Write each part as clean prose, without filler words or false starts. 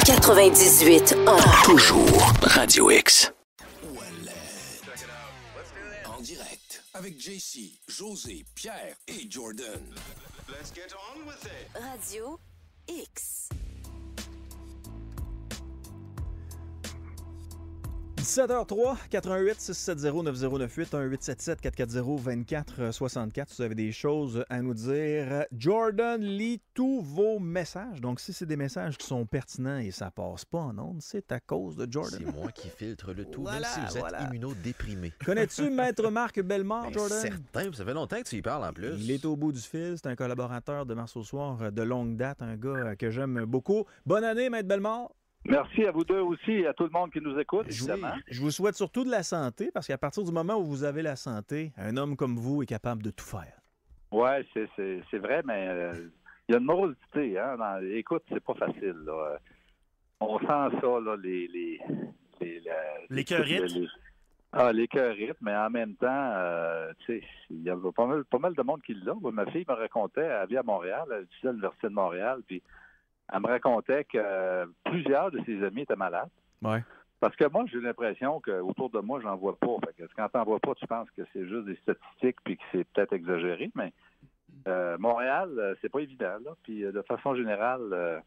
98.1. Toujours Radio X. En direct avec JC, José, Pierre et Jordan. Let's get on with it. Radio X. 17h03, 88 670 9098, 1877 440 2464. Si vous avez des choses à nous dire, Jordan lit tous vos messages. Donc, si c'est des messages qui sont pertinents et ça passe pas en ondes, c'est à cause de Jordan. C'est moi qui filtre le tout, Voilà, même si vous êtes voilà. immunodéprimé. Connais-tu Maître Marc Bellemare, Ben, Jordan? certain, ça fait longtemps que tu y parles en plus. Il est au bout du fil. C'est un collaborateur de Mars au soir de longue date, un gars que j'aime beaucoup. Bonne année, Maître Bellemare. Merci à vous deux aussi et à tout le monde qui nous écoute, évidemment. Je vous souhaite surtout de la santé, parce qu'à partir du moment où vous avez la santé, un homme comme vous est capable de tout faire. Oui, c'est vrai, mais il y a une morosité. Hein, écoute, c'est pas facile. Là. On sent ça, là, Les cœurites. Les cœurites, mais en même temps, tu sais, il y a pas mal de monde qui l'a. Ma fille me racontait, elle vit à Montréal, elle étudiait à l'Université de Montréal, puis elle me racontait que plusieurs de ses amis étaient malades. Ouais. Parce que moi, j'ai l'impression qu'autour de moi, j'en vois pas. Fait que quand t'en vois pas, tu penses que c'est juste des statistiques puis que c'est peut-être exagéré, mais Montréal, c'est pas évident. Là. Puis de façon générale,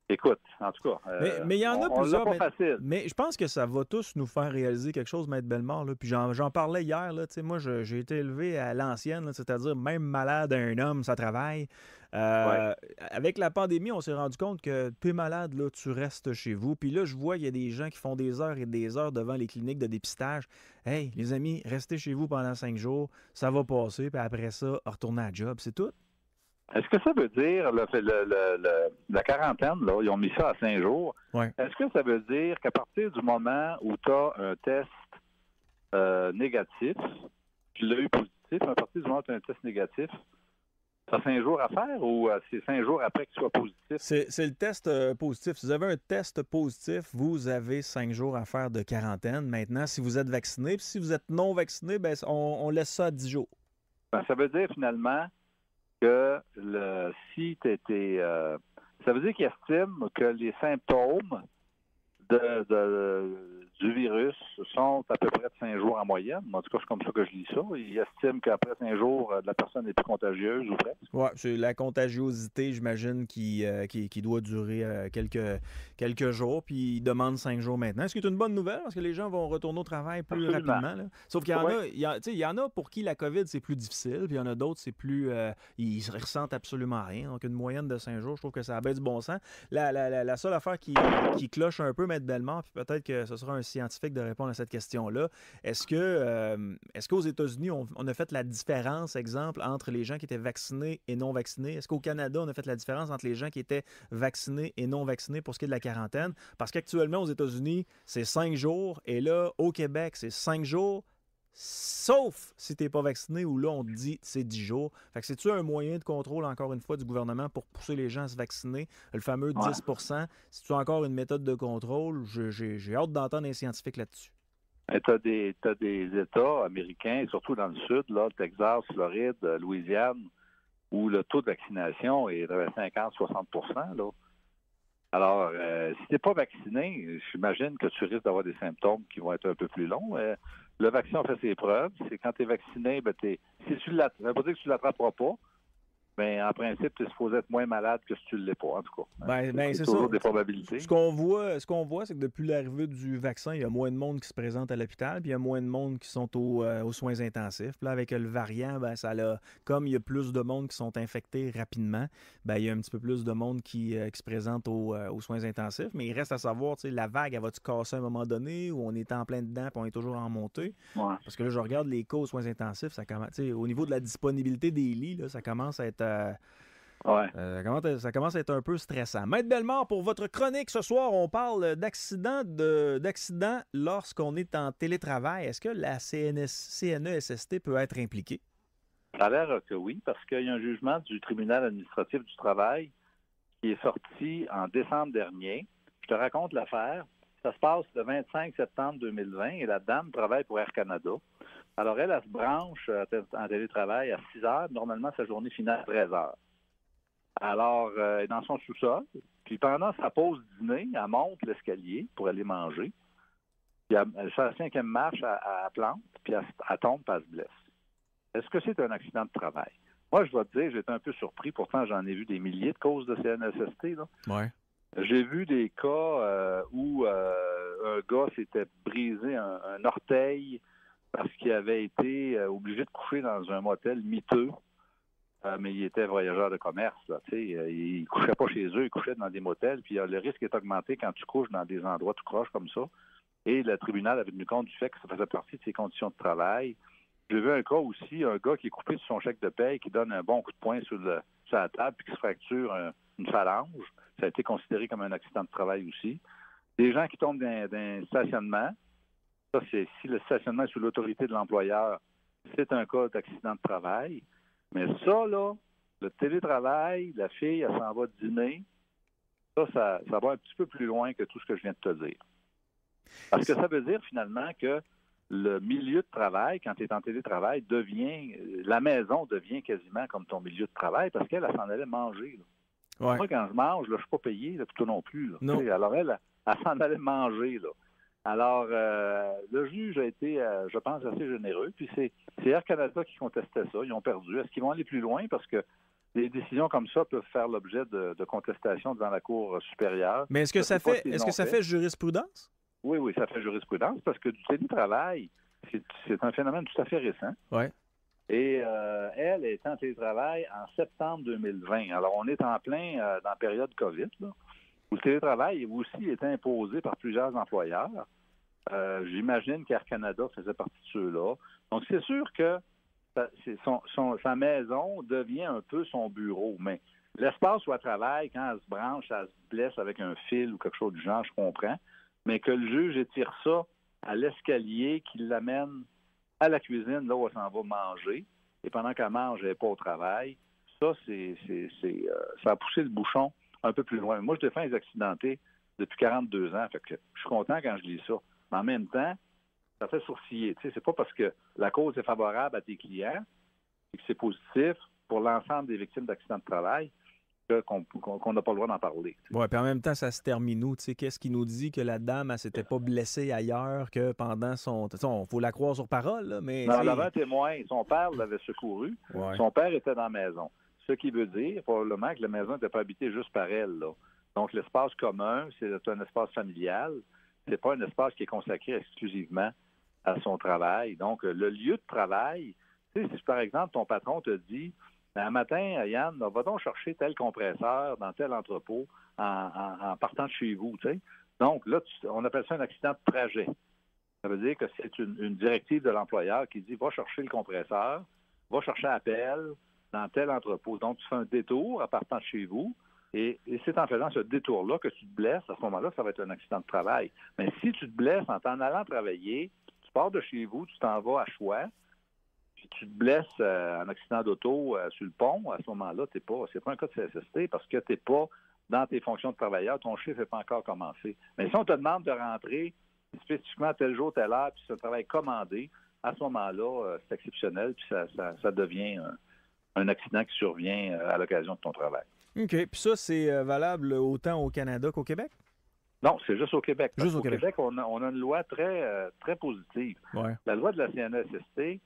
écoute, en tout cas, mais il y en a plusieurs. pas facile. Mais je pense que ça va tous nous faire réaliser quelque chose, Maître Bellemare. Là. Puis j'en parlais hier. Là, moi, j'ai été élevé à l'ancienne, là, c'est-à-dire même malade un homme, ça travaille. Avec la pandémie, on s'est rendu compte que tu es malade, là, tu restes chez vous. Puis là, je vois qu'il y a des gens qui font des heures et des heures devant les cliniques de dépistage. Hey, les amis, restez chez vous pendant 5 jours, ça va passer, puis après ça, retournez à la job, c'est tout. Est-ce que ça veut dire, la quarantaine, là, ils ont mis ça à 5 jours, est-ce que ça veut dire qu'à partir du moment où tu as un test négatif, tu l'as eu positif, à partir du moment où tu as un test négatif, tu as 5 jours à faire ou c'est 5 jours après que tu sois positif? C'est le test positif. Si vous avez un test positif, vous avez 5 jours à faire de quarantaine. Maintenant, si vous êtes vacciné, puis si vous êtes non vacciné, ben, on laisse ça à 10 jours. Ben, ça veut dire finalement que si tu étais... ça veut dire qu'ils estiment que les symptômes du virus sont à peu près de 5 jours en moyenne. En tout cas, c'est comme ça que je lis ça. Ils estiment qu'après 5 jours, la personne est plus contagieuse ou presque. Oui, c'est la contagiosité, j'imagine, qui doit durer quelques jours, puis ils demandent 5 jours maintenant. Ce qui est une bonne nouvelle, parce que les gens vont retourner au travail plus rapidement. Là. Sauf qu'il y en a pour qui la COVID, c'est plus difficile, puis il y en a d'autres, c'est plus... ils ressentent absolument rien. Donc, une moyenne de 5 jours, je trouve que ça abaisse du bon sens. La seule affaire qui cloche un peu, Maître Bellemare, puis peut-être que ce sera un scientifique de répondre à cette question-là. Est-ce qu'aux États-Unis, on a fait la différence, exemple, entre les gens qui étaient vaccinés et non vaccinés? Est-ce qu'au Canada, on a fait la différence entre les gens qui étaient vaccinés et non vaccinés pour ce qui est de la quarantaine? Parce qu'actuellement, aux États-Unis, c'est 5 jours, et là, au Québec, c'est 5 jours, sauf si tu n'es pas vacciné, où là, on te dit c'est 10 jours. Fait que c'est-tu un moyen de contrôle, encore une fois, du gouvernement pour pousser les gens à se vacciner? Le fameux 10 C'est-tu encore une méthode de contrôle? J'ai hâte d'entendre un scientifique là-dessus. Tu as des États américains, surtout dans le sud, là, Texas, Floride, Louisiane, où le taux de vaccination est de 50-60 %. Là. Alors, si tu n'es pas vacciné, j'imagine que tu risques d'avoir des symptômes qui vont être un peu plus longs. Le vaccin a fait ses preuves. C'est quand tu es vacciné, ça ne veut pas dire que tu ne l'attraperas pas, mais en principe, tu es supposé être moins malade que si tu ne l'es pas, en tout cas. C'est toujours des probabilités. Ce qu'on voit, c'est que depuis l'arrivée du vaccin, il y a moins de monde qui se présente à l'hôpital, puis il y a moins de monde qui sont aux soins intensifs. Puis là, avec le variant, comme il y a plus de monde qui sont infectés rapidement, il y a un petit peu plus de monde qui se présente aux soins intensifs. Mais il reste à savoir, la vague, elle va-tu casser à un moment donné, ou on est en plein dedans, puis on est toujours en montée? Ouais. Parce que là, je regarde les cas aux soins intensifs, ça commence, au niveau de la disponibilité des lits, là, ça commence à être... ça commence à être un peu stressant. Maître Bellemare, pour votre chronique ce soir, on parle d'accident lorsqu'on est en télétravail. Est-ce que la CNESST peut être impliquée? Ça a l'air que oui, parce qu'il y a un jugement du tribunal administratif du travail qui est sorti en décembre dernier. Je te raconte l'affaire. Ça se passe le 25 septembre 2020 et la dame travaille pour Air Canada. Alors, elle se branche en télétravail à 6 heures. Normalement, sa journée finale à 13 heures. Alors, elle est dans son sous-sol, puis Puis pendant sa pause dîner, elle monte l'escalier pour aller manger. Puis elle fait la 5e marche, elle plante, puis elle tombe, puis elle se blesse. Est-ce que c'est un accident de travail? Moi, je dois te dire, j'étais un peu surpris. Pourtant, j'en ai vu des milliers de causes de CNSST. Là. Ouais. J'ai vu des cas où un gars s'était brisé un orteil parce qu'il avait été obligé de coucher dans un motel miteux. Mais il était voyageur de commerce. Là, il ne couchait pas chez eux, il couchait dans des motels. Puis le risque est augmenté quand tu couches dans des endroits tout croche comme ça. Et le tribunal avait tenu compte du fait que ça faisait partie de ses conditions de travail. J'ai vu un cas aussi, un gars qui est coupé de son chèque de paie, qui donne un bon coup de poing sur la table puis qui se fracture une phalange. Ça a été considéré comme un accident de travail aussi. Des gens qui tombent d'un stationnement. Ça, c'est si le stationnement est sous l'autorité de l'employeur, c'est un cas d'accident de travail. Mais ça, là, le télétravail, la fille, elle s'en va dîner, ça va un petit peu plus loin que tout ce que je viens de te dire. Parce que ça veut dire, finalement, que le milieu de travail, quand tu es en télétravail, la maison devient quasiment comme ton milieu de travail parce qu'elle s'en allait manger. Là. Ouais. Moi, quand je mange, là, je ne suis pas payé, là, tout non plus. Là. Non. Alors, elle s'en allait manger, là. Alors, le juge a été, je pense, assez généreux. Puis c'est Air Canada qui contestait ça. Ils ont perdu. Est-ce qu'ils vont aller plus loin? Parce que des décisions comme ça peuvent faire l'objet de contestation devant la Cour supérieure. Mais est-ce que ça fait jurisprudence? Oui, ça fait jurisprudence parce que du télétravail, c'est un phénomène tout à fait récent. Oui. Et elle est en télétravail en septembre 2020. Alors, on est en plein dans la période COVID, là. Le télétravail aussi est imposé par plusieurs employeurs. J'imagine qu'Air Canada faisait partie de ceux-là. Donc, c'est sûr que sa maison devient un peu son bureau. Mais l'espace où elle travaille, quand elle se branche, elle se blesse avec un fil ou quelque chose du genre, je comprends. Mais que le juge étire ça à l'escalier, qu'il l'amène à la cuisine, là où elle s'en va manger, et pendant qu'elle mange, elle n'est pas au travail, ça a poussé le bouchon un peu plus loin. Moi, je défends les accidentés depuis 42 ans. Fait que je suis content quand je lis ça. Mais en même temps, ça fait sourciller. Tu sais, c'est pas parce que la cause est favorable à tes clients et que c'est positif pour l'ensemble des victimes d'accidents de travail qu'on n'a pas le droit d'en parler. Oui, puis en même temps, ça se termine où? Tu sais, qu'est-ce qui nous dit que la dame, elle s'était pas blessée ailleurs que pendant son... Il faut la croire sur parole, là, mais... Non, elle avait un témoin. Son père l'avait secouru. Ouais. Son père était dans la maison. Ce qui veut dire, probablement, que la maison n'était pas habitée juste par elle, là. Donc, l'espace commun, c'est un espace familial. C'est pas un espace qui est consacré exclusivement à son travail. Donc, le lieu de travail, tu sais, si par exemple, ton patron te dit, un matin, Yann, va donc chercher tel compresseur dans tel entrepôt en partant de chez vous, tu sais. Donc, là, on appelle ça un accident de trajet. Ça veut dire que c'est une directive de l'employeur qui dit, va chercher le compresseur, va chercher appel dans tel entrepôt. Donc, tu fais un détour en partant de chez vous, et c'est en faisant ce détour-là que tu te blesses. À ce moment-là, ça va être un accident de travail. Mais si tu te blesses en t'en allant travailler, tu pars de chez vous, tu t'en vas à Choix, puis tu te blesses en accident d'auto sur le pont, à ce moment-là, c'est pas un cas de CSST parce que tu n'es pas dans tes fonctions de travailleur, ton chiffre n'est pas encore commencé. Mais si on te demande de rentrer spécifiquement tel jour, telle heure, puis c'est un travail commandé, à ce moment-là, c'est exceptionnel, puis ça devient un accident qui survient à l'occasion de ton travail. OK. Puis ça, c'est valable autant au Canada qu'au Québec? Non, c'est juste au Québec. Juste au Québec, on a une loi très, très positive. Ouais. La loi de la CNSST,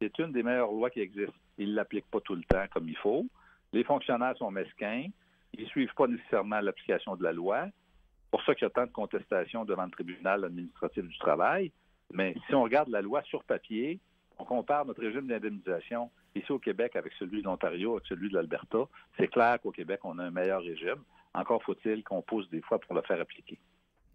c'est une des meilleures lois qui existent. Ils ne l'appliquent pas tout le temps comme il faut. Les fonctionnaires sont mesquins. Ils ne suivent pas nécessairement l'application de la loi. C'est pour ça qu'il y a tant de contestations devant le tribunal administratif du travail. Mais si on regarde la loi sur papier, on compare notre régime d'indemnisation ici au Québec avec celui de l'Ontario, avec celui de l'Alberta, c'est clair qu'au Québec, on a un meilleur régime. Encore faut-il qu'on pousse des fois pour le faire appliquer.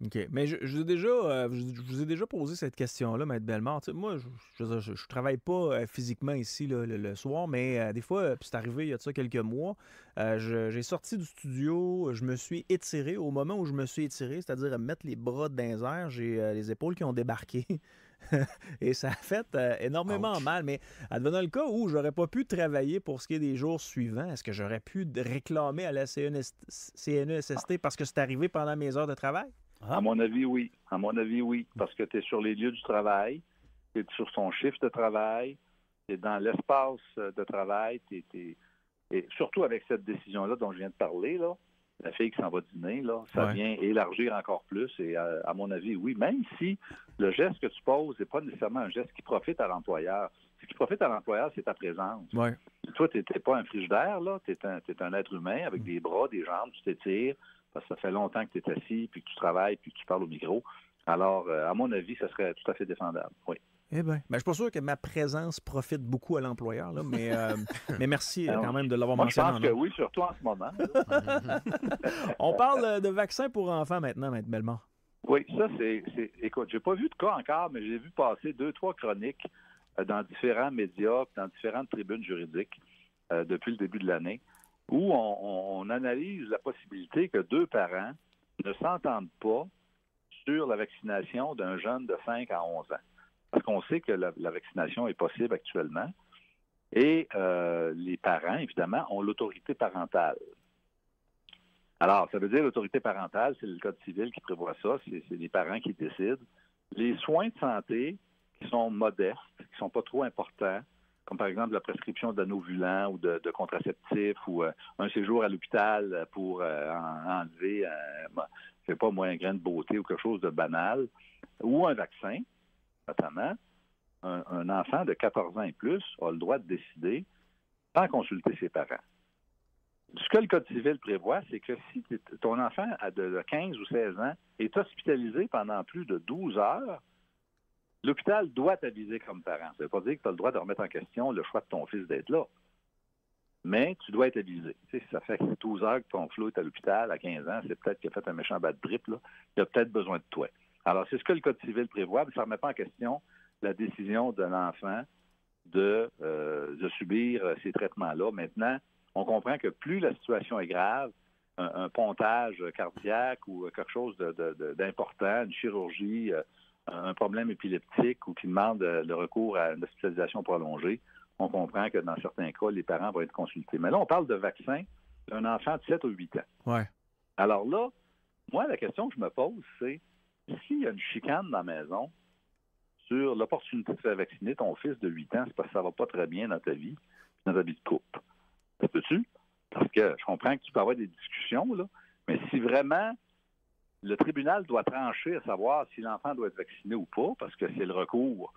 OK. Mais je vous ai déjà posé cette question-là, Maître Bellemare. Tu sais, moi, je travaille pas physiquement ici là, le soir, mais des fois, puis c'est arrivé il y a de ça quelques mois, j'ai sorti du studio, je me suis étiré. Au moment où je me suis étiré, c'est-à-dire à me mettre les bras dans les airs, j'ai les épaules qui ont débarqué. Et ça a fait énormément mal. Mais advenant le cas où j'aurais pas pu travailler pour ce qui est des jours suivants, est-ce que j'aurais pu réclamer à la CNESST parce que c'est arrivé pendant mes heures de travail? À mon avis, oui. À mon avis, oui. Parce que tu es sur les lieux du travail, tu es sur ton chiffre de travail, tu es dans l'espace de travail, et surtout avec cette décision-là dont je viens de parler, là, la fille qui s'en va dîner, là, ça vient élargir encore plus. Et à mon avis, oui, même si le geste que tu poses n'est pas nécessairement un geste qui profite à l'employeur. Ce qui profite à l'employeur, c'est ta présence. Ouais. Toi, tu n'es pas un frigidaire, là. Tu es un être humain avec des bras, des jambes, tu t'étires, parce que ça fait longtemps que tu es assis, puis que tu travailles, puis que tu parles au micro. Alors, à mon avis, ça serait tout à fait défendable, oui. Eh bien, je ne suis pas sûr que ma présence profite beaucoup à l'employeur, là, mais merci quand même de l'avoir mentionné. Je pense que oui, surtout en ce moment. On parle de vaccins pour enfants maintenant, Maître Bellemare. Oui, ça, écoute, j'ai pas vu de cas encore, mais j'ai vu passer 2-3 chroniques dans différents médias, dans différentes tribunes juridiques depuis le début de l'année, où on analyse la possibilité que 2 parents ne s'entendent pas sur la vaccination d'un jeune de 5 à 11 ans. Parce qu'on sait que la vaccination est possible actuellement. Et les parents, évidemment, ont l'autorité parentale. Alors, ça veut dire l'autorité parentale, c'est le Code civil qui prévoit ça, c'est les parents qui décident. Les soins de santé qui sont modestes, qui ne sont pas trop importants, comme par exemple la prescription d'anovulants ou de contraceptifs ou un séjour à l'hôpital pour enlever, je sais pas moi, un grain de beauté ou quelque chose de banal, ou un vaccin, notamment, un enfant de 14 ans et plus a le droit de décider sans consulter ses parents. Ce que le Code civil prévoit, c'est que si ton enfant de 15 ou 16 ans est hospitalisé pendant plus de 12 heures, l'hôpital doit t'aviser comme parent. Ça ne veut pas dire que tu as le droit de remettre en question le choix de ton fils d'être là. Mais tu dois être avisé. Tu sais, si ça fait 12 heures que ton flot est à l'hôpital à 15 ans, c'est peut-être qu'il a fait un méchant bad trip, là. Il a peut-être besoin de toi. Alors, c'est ce que le Code civil prévoit, mais ça ne remet pas en question la décision de l'enfant de subir ces traitements-là. Maintenant, on comprend que plus la situation est grave, un pontage cardiaque ou quelque chose d'important, une chirurgie, un problème épileptique ou qui demande le recours à une hospitalisation prolongée, on comprend que dans certains cas, les parents vont être consultés. Mais là, on parle de vaccin d'un enfant de 7 ou 8 ans. Ouais. Alors là, moi, la question que je me pose, c'est s'il y a une chicane dans la maison sur l'opportunité de faire vacciner ton fils de 8 ans, c'est parce que ça ne va pas très bien dans ta vie de couple. Ça peut-tu? Parce que je comprends que tu peux avoir des discussions, là, mais si vraiment le tribunal doit trancher à savoir si l'enfant doit être vacciné ou pas, parce que c'est le recours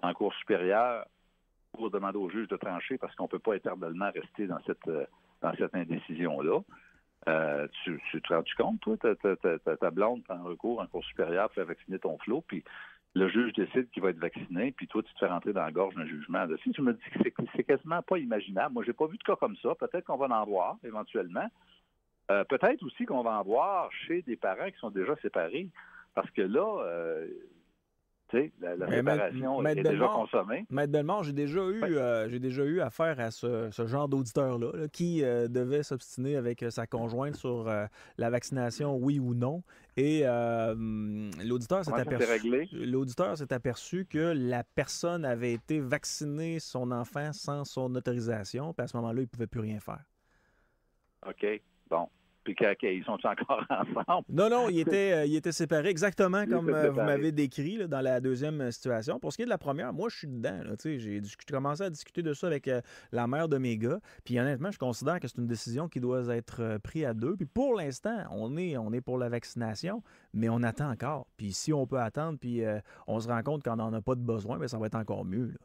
en cour supérieure pour demander au juge de trancher, parce qu'on ne peut pas éternellement rester dans cette indécision-là. Tu te rends-tu compte, toi, ta blonde en recours en cour supérieure pour faire vacciner ton flot, puis le juge décide qu'il va être vacciné, puis toi, tu te fais rentrer dans la gorge d'un jugement. Là, si tu me dis que c'est quasiment pas imaginable, moi, j'ai pas vu de cas comme ça. Peut-être qu'on va en voir, éventuellement. Peut-être aussi qu'on va en voir chez des parents qui sont déjà séparés. Parce que là, tu sais, la séparation est déjà consommée. Maître Bellemare, j'ai déjà eu affaire à ce genre d'auditeur-là là, qui devait s'obstiner avec sa conjointe sur la vaccination, oui ou non. Et l'auditeur s'est aperçu que la personne avait été vaccinée, son enfant, sans son autorisation. Puis à ce moment-là, il ne pouvait plus rien faire. OK. Bon. Puis ils sont encore ensemble? Non, ils étaient séparés exactement comme vous m'avez décrit là, dans la deuxième situation. Pour ce qui est de la première, moi, je suis dedans. Là, j'ai commencé à discuter de ça avec la mère de mes gars. Puis honnêtement, je considère que c'est une décision qui doit être prise à 2. Puis pour l'instant, on est pour la vaccination, mais on attend encore. Puis si on peut attendre, puis on se rend compte qu'on n'en a pas de besoin, bien, ça va être encore mieux. Là.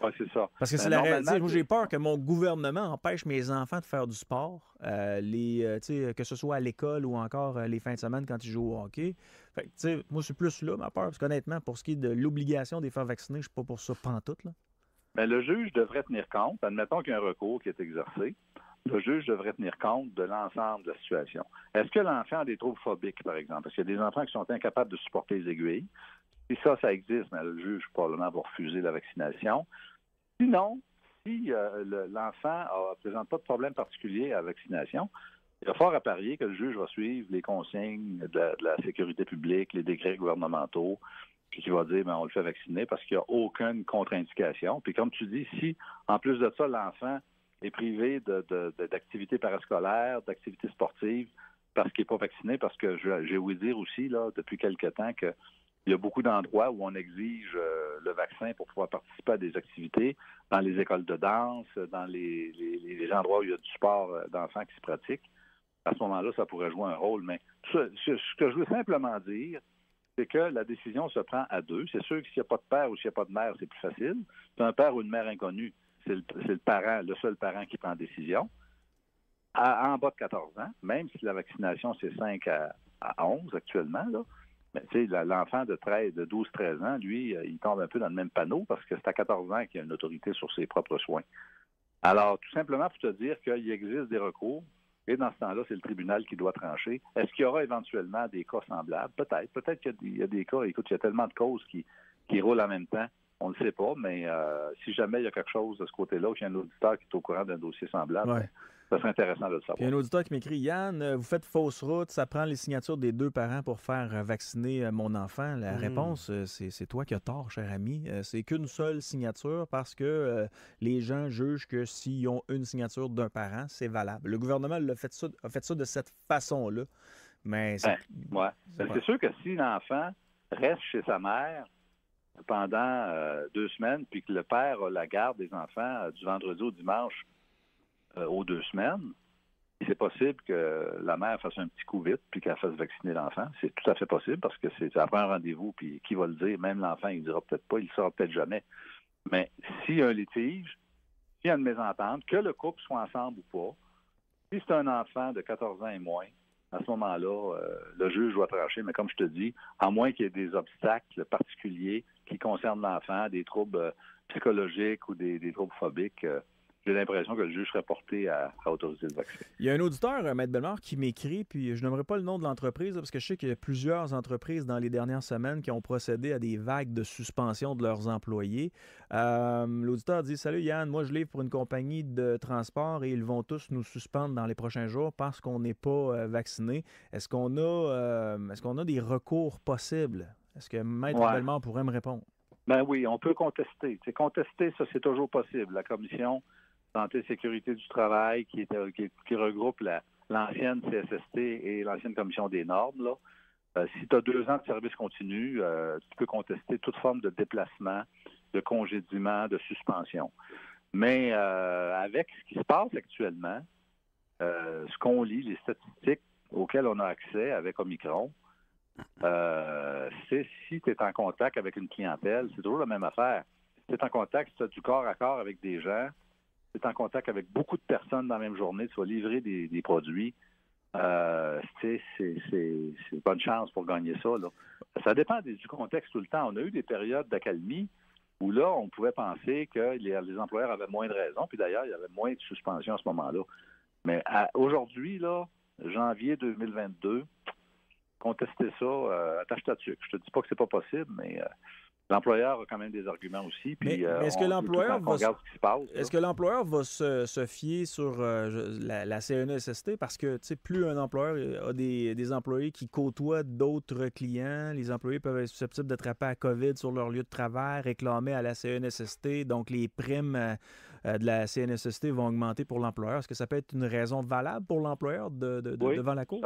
Oui, c'est ça. Parce que c'est la réalité. Moi, j'ai peur que mon gouvernement empêche mes enfants de faire du sport, que ce soit à l'école ou encore les fins de semaine quand ils jouent au hockey. Fait que, moi, c'est plus là ma peur. Parce qu'honnêtement, pour ce qui est de l'obligation de les faire vacciner, je ne suis pas pour ça pantoute. Là. Bien, le juge devrait tenir compte, admettons qu'il y a un recours qui est exercé, le juge devrait tenir compte de l'ensemble de la situation. Est-ce que l'enfant a des troubles phobiques, par exemple? Parce qu'il y a des enfants qui sont incapables de supporter les aiguilles. Si ça existe, mais le juge, probablement, va refuser la vaccination. Sinon, si l'enfant ne présente pas de problème particulier à la vaccination, il y a fort à parier que le juge va suivre les consignes de la sécurité publique, les décrets gouvernementaux, puis qu'il va dire, on le fait vacciner parce qu'il n'y a aucune contre-indication. Puis comme tu dis, si, en plus de ça, l'enfant est privé d'activités parascolaires, d'activités sportives, parce qu'il n'est pas vacciné, parce que j'ai ouï dire aussi, là, depuis quelque temps, que il y a beaucoup d'endroits où on exige le vaccin pour pouvoir participer à des activités, dans les écoles de danse, dans les endroits où il y a du sport d'enfants qui se pratiquent. à ce moment-là, ça pourrait jouer un rôle. Mais ce que je veux simplement dire, c'est que la décision se prend à deux. C'est sûr que s'il n'y a pas de père ou s'il n'y a pas de mère, c'est plus facile. C'est un père ou une mère inconnue, c'est le parent, le seul parent qui prend la décision. En bas de 14 ans, même si la vaccination, c'est 5 à 11 actuellement, là, mais tu sais, l'enfant de 12-13 ans, lui, il tombe un peu dans le même panneau parce que c'est à 14 ans qu'il a une autorité sur ses propres soins. Alors, tout simplement pour te dire qu'il existe des recours, et dans ce temps-là, c'est le tribunal qui doit trancher. Est-ce qu'il y aura éventuellement des cas semblables? Peut-être. Peut-être qu'il y a des cas. Écoute, il y a tellement de causes qui roulent en même temps. On ne le sait pas, mais si jamais il y a quelque chose de ce côté-là, ou qu'il y a un auditeur qui est au courant d'un dossier semblable, ça serait intéressant de le savoir. Il y a un auditeur qui m'écrit, Yann, vous faites fausse route, ça prend les signatures des deux parents pour faire vacciner mon enfant. La réponse, c'est toi qui as tort, cher ami. C'est qu'une seule signature parce que les gens jugent que s'ils ont une signature d'un parent, c'est valable. Le gouvernement a fait ça de cette façon-là. Mais c'est sûr que si l'enfant reste chez sa mère pendant 2 semaines, puis que le père a la garde des enfants du vendredi au dimanche, aux 2 semaines, c'est possible que la mère fasse un petit coup vite puis qu'elle fasse vacciner l'enfant. C'est tout à fait possible parce que ça prend un rendez-vous puis qui va le dire? Même l'enfant, il ne dira peut-être pas, il ne saura peut-être jamais. Mais s'il y a un litige, s'il y a une mésentente, que le couple soit ensemble ou pas, si c'est un enfant de 14 ans et moins, à ce moment-là, le juge doit trancher. Mais comme je te dis, à moins qu'il y ait des obstacles particuliers qui concernent l'enfant, des troubles psychologiques ou des troubles phobiques, j'ai l'impression que le juge serait porté à autoriser le vaccin. Il y a un auditeur, Maître Bellemare, qui m'écrit, puis je n'aimerais pas le nom de l'entreprise, parce que je sais qu'il y a plusieurs entreprises dans les dernières semaines qui ont procédé à des vagues de suspension de leurs employés. L'auditeur dit « Salut Yann, moi je livre pour une compagnie de transport et ils vont tous nous suspendre dans les prochains jours parce qu'on n'est pas vaccinés. Est-ce qu'on a des recours possibles? Est-ce que Maître Bellemare pourrait me répondre? » Ben oui, on peut contester. Contester, ça c'est toujours possible. La commission Santé et Sécurité du travail qui regroupe l'ancienne CSST et l'ancienne Commission des normes. Là. Si tu as 2 ans de service continu, tu peux contester toute forme de déplacement, de congédiement, de suspension. Mais avec ce qui se passe actuellement, ce qu'on lit, les statistiques auxquelles on a accès avec Omicron, c'est si tu es en contact avec une clientèle, c'est toujours la même affaire. Si tu es en contact, si tu as du corps à corps avec des gens, tu es en contact avec beaucoup de personnes dans la même journée, tu vas livrer des produits, c'est bonne chance pour gagner ça. Là. Ça dépend du contexte tout le temps. On a eu des périodes d'accalmie où là, on pouvait penser que les employeurs avaient moins de raisons, puis d'ailleurs, il y avait moins de suspension à ce moment-là. Mais aujourd'hui, là, janvier 2022, contester ça, attache ta tuque. Je te dis pas que c'est pas possible, mais l'employeur a quand même des arguments aussi. Puis, mais est-ce que l'employeur va regarde ce qui se passe. Est-ce que l'employeur va se fier sur la CNESST? Parce que plus un employeur a des employés qui côtoient d'autres clients, les employés peuvent être susceptibles d'attraper la COVID sur leur lieu de travail, réclamer à la CNESST, donc les primes de la CNESST vont augmenter pour l'employeur. Est-ce que ça peut être une raison valable pour l'employeur devant la Cour?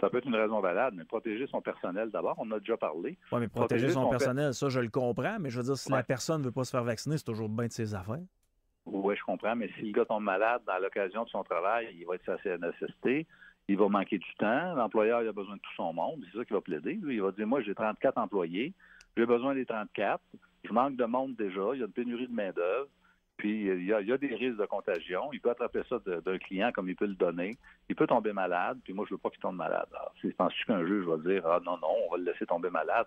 Ça peut être une raison valable, mais protéger son personnel d'abord, on en a déjà parlé. Oui, mais protéger son personnel, ça, je le comprends, mais je veux dire, si la personne ne veut pas se faire vacciner, c'est toujours bien de ses affaires. Oui, je comprends, mais si le gars tombe malade dans l'occasion de son travail, il va être sur la CNESST, il va manquer du temps, l'employeur il a besoin de tout son monde, c'est ça qu'il va plaider. Lui, il va dire, moi, j'ai 34 employés, j'ai besoin des 34, je manque de monde déjà, il y a une pénurie de main-d'œuvre. Puis, il y a des risques de contagion. Il peut attraper ça d'un client comme il peut le donner. Il peut tomber malade, puis moi, je veux pas qu'il tombe malade. Alors, penses-tu qu'un juge va dire « Ah non, on va le laisser tomber malade »,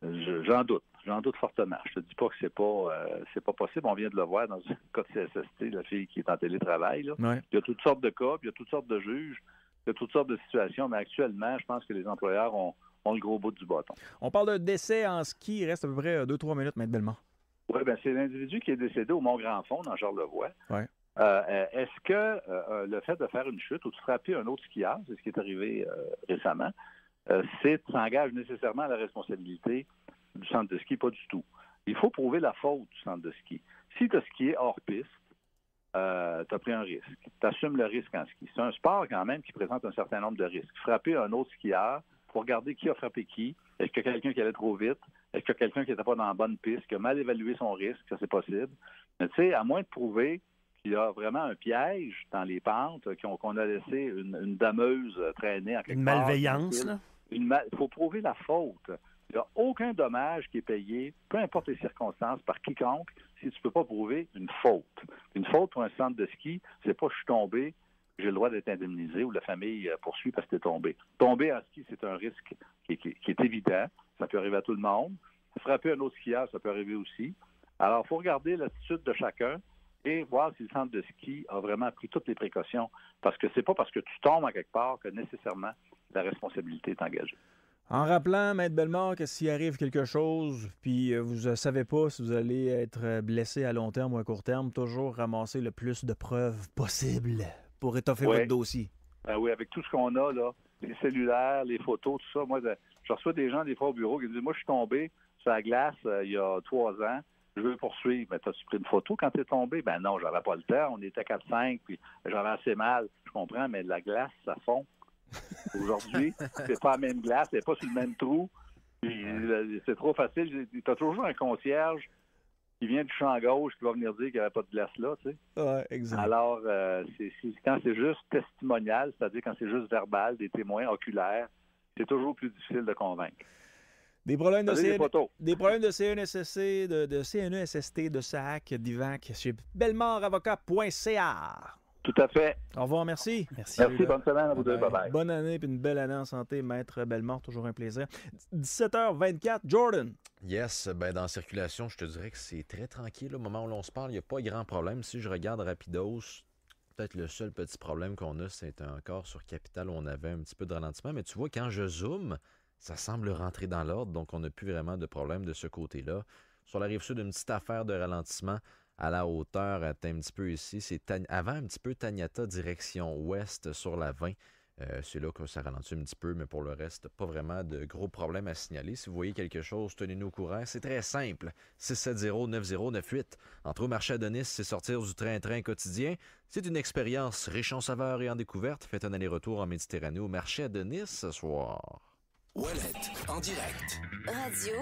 j'en doute. J'en doute fortement. Je te dis pas que c'est pas possible. On vient de le voir dans un cas de CSST, la fille qui est en télétravail. Là. Ouais. Il y a toutes sortes de cas, puis il y a toutes sortes de juges, il y a toutes sortes de situations, mais actuellement, je pense que les employeurs ont le gros bout du bâton. On parle d'un décès en ski. Il reste à peu près 2-3 minutes, Maître Bellemare. Oui, bien, c'est l'individu qui est décédé au Mont-Grand-Fond, dans Charlevoix. Ouais. Est-ce que le fait de faire une chute ou de frapper un autre skieur, c'est ce qui est arrivé récemment, s'engage nécessairement à la responsabilité du centre de ski? Pas du tout. Il faut prouver la faute du centre de ski. Si tu as skié hors piste, tu as pris un risque. Tu assumes le risque en ski. C'est un sport quand même qui présente un certain nombre de risques. Frapper un autre skieur, il faut regarder qui a frappé qui. Est-ce qu'il y a quelqu'un qui allait trop vite? Est-ce qu'il y a quelqu'un qui n'était pas dans la bonne piste, qui a mal évalué son risque? Ça, c'est possible. Mais tu sais, à moins de prouver qu'il y a vraiment un piège dans les pentes, qu'on a laissé une dameuse traîner en quelque Une part. malveillance, là? Il faut prouver la faute. Il n'y a aucun dommage qui est payé, peu importe les circonstances, par quiconque, si tu ne peux pas prouver une faute. Une faute pour un centre de ski, c'est pas je suis tombé, j'ai le droit d'être indemnisé ou la famille poursuit parce que t'es tombé. Tomber en ski, c'est un risque qui est évident. Ça peut arriver à tout le monde. Frapper un autre skieur, ça peut arriver aussi. Alors, il faut regarder l'attitude de chacun et voir si le centre de ski a vraiment pris toutes les précautions. Parce que c'est pas parce que tu tombes en quelque part que nécessairement la responsabilité est engagée. En rappelant, Maître Bellemare, que s'il arrive quelque chose, puis vous ne savez pas si vous allez être blessé à long terme ou à court terme, toujours ramasser le plus de preuves possible pour étoffer votre dossier. Ben oui, avec tout ce qu'on a, là, les cellulaires, les photos, tout ça. Moi, je reçois des gens, des fois, au bureau qui me disent « Moi, je suis tombé sur la glace il y a 3 ans. Je veux poursuivre. » « Mais t'as-tu pris une photo quand t'es tombé? » « Ben non, j'avais pas le temps. On était 4-5, puis j'avais assez mal. » Je comprends, mais la glace, ça fond. Aujourd'hui, c'est pas la même glace, c'est pas sur le même trou. Puis, c'est trop facile. T'as toujours un concierge qui vient du champ gauche qui va venir dire qu'il n'y avait pas de glace là, tu sais. Ouais, exact. Alors, quand c'est juste testimonial, c'est-à-dire quand c'est juste verbal, des témoins oculaires, c'est toujours plus difficile de convaincre. Des problèmes de CNESST, de CNESST, de SAC, d'IVAC, chez bellemaravocat.ca. Tout à fait. Au revoir, merci. Merci, bonne semaine à vous deux. Bye-bye. Bonne année et une belle année en santé, Maître Bellemare, toujours un plaisir. 17h24, Jordan. Yes, ben dans la circulation, je te dirais que c'est très tranquille. Au moment où l'on se parle, il n'y a pas grand problème. Si je regarde rapidos, peut-être le seul petit problème qu'on a, c'est encore sur Capitale où on avait un petit peu de ralentissement. Mais tu vois, quand je zoome, ça semble rentrer dans l'ordre, donc on n'a plus vraiment de problème de ce côté-là. Sur la Rive-Sud, une petite affaire de ralentissement à la hauteur, t'es un petit peu ici, c'est avant un petit peu Taniata, direction ouest sur la 20. C'est là que ça ralentit un petit peu, mais pour le reste, pas vraiment de gros problèmes à signaler. Si vous voyez quelque chose, tenez-nous au courant. C'est très simple. 670-9098. Entrer au marché Adonis, c'est sortir du train-train quotidien. C'est une expérience riche en saveurs et en découvertes. Faites un aller-retour en Méditerranée au marché Adonis ce soir. Ouellette, en direct. Radio